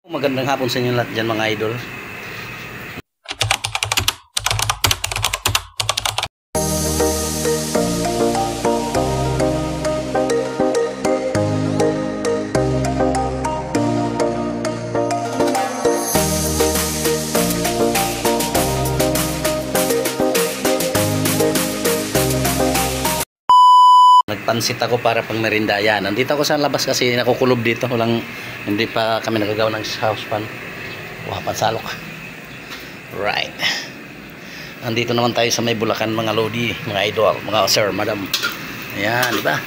Magandang hapon sa inyo lahat dyan mga idol. Nagpansit ako para pang merinda. Yan, nandito ako sa labas kasi nakukulob dito. Hindi pa kami nagagawa ng house pan. Wah, pansalok. Right. Nandito naman tayo sa may Bulacan mga lodi, mga idol, mga sir, madam. Ayan, di ba?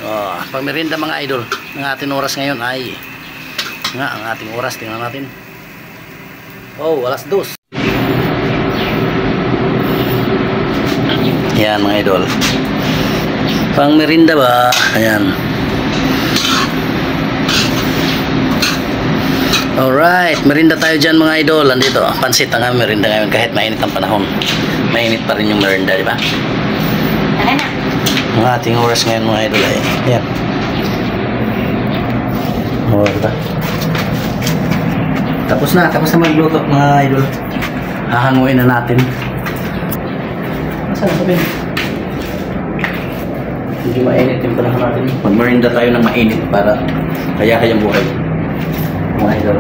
Oh, pang merinda mga idol. Ang ating oras ngayon ay ang ating oras, tingnan natin. Oh, 2:00. Ayan mga idol. Pang merinda ba? Ayan. Alright, merinda tayo dyan mga idol. Andito, pansit ang merinda ngayon kahit mainit ang panahon. Mainit pa rin yung merinda, di ba? Ang ating oras ngayon mga idol ay ayan. Oh, di ba? Tapos na magluto mga idol. Hahanguin na natin. Saan sabihin? Hindi mainit yung panahon natin. Magmerinda tayo ng mainit para kaya-kayang buhay. Mga idol.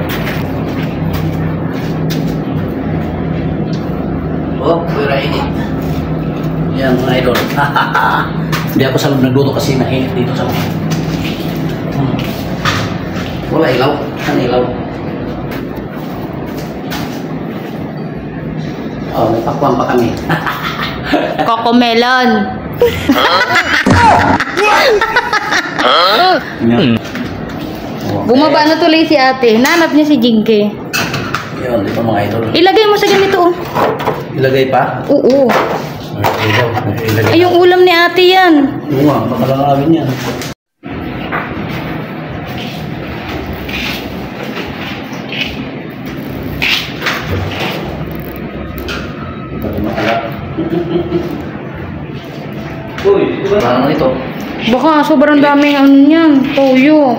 Oh, pura init. Yan mga idol. Hindi ako sa loob nagluto kasi mainit dito sa mga. Wala ilaw. Saan ilaw? Oh, may pakwan pa kami. Cocomelon. Bumaba na tuloy si ate. Nanap niya si Jinky. Yun, di ba mga idol? Ilagay mo sa ganito. Oh. Ilagay pa? Oo. Ilagay. Ay, yung ulam ni ate yan. Oo nga, makalalawin yan. Pati makala. Uy, parang ito. Baka sobrang daming ano niyan. Toyo.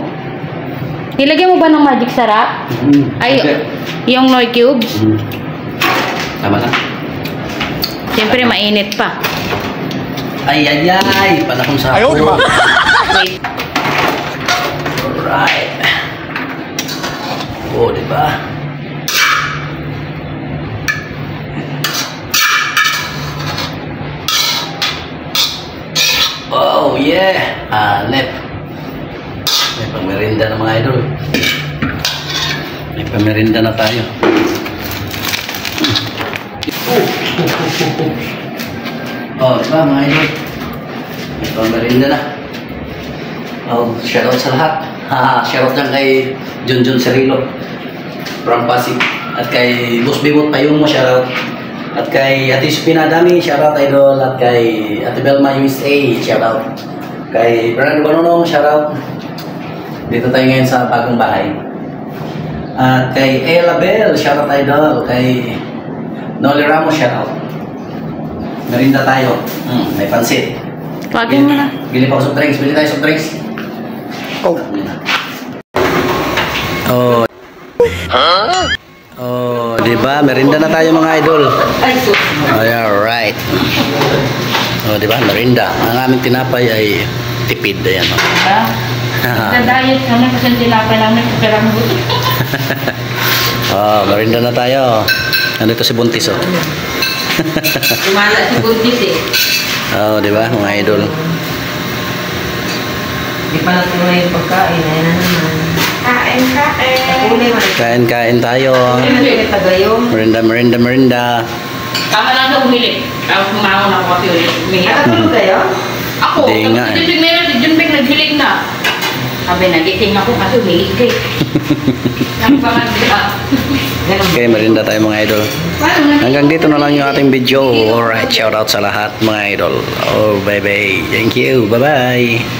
Ilagay mo ba ng magic sarap? Ay, okay. Yung Knorr cubes? Tama na. Siyempre, mainit pa. Ay, panahon sa Ayaw, ako. Wait. Alright. Oh, diba? Oh, yeah. Hanep. May pamerinda na mga idol. May pamerinda na tayo. Oh, diba mga idol? May pamerinda na. Oh, shoutout sa lahat. Shoutout lang kay Junjun Cerilo from Pasig. At kay Boss Bimot Payong mo, shoutout. At kay Ate Spinadami, shoutout idol. At kay Ate Belma USA, shoutout. Kay Bernardo Banonong, shoutout. Dito tayo ngayon sa bagong bahay. At kay Ella Bell, shoutout idol. Kay Noli Ramos, shoutout. Merinda tayo. May pansit. Wagin mo na. Bili pa ako soft drinks. Bili tayo soft drinks. Oh. Oh. Oh, diba? Merinda na tayo mga idol. Oh, yeah, right. Oh, diba? Merinda. Ang aming tinapay ay tipid. Ayan, oh. Diet kami kasi tinapay namin perang buti. Oh, merinda na tayo. Nandito si Buntis, oh. Kumala si Buntis eh. Oh, diba? Mga idol. Di pa natuloy yung pagkain. Ayan na naman. Kain. Kain tayo. Merinda. Tama lang sa umili. Tapos kumaon ako kasi ulit. Nakatulog kayo? Ako, Hindi nga, si Junping meron, si Junping naghilig na. Sabi, nagising ako kasi umilig ka eh. Okay, merinda tayo mga idol. Hanggang dito na lang yung ating video. Alright, shout out sa lahat mga idol. Oh, bye bye. Thank you. Bye bye.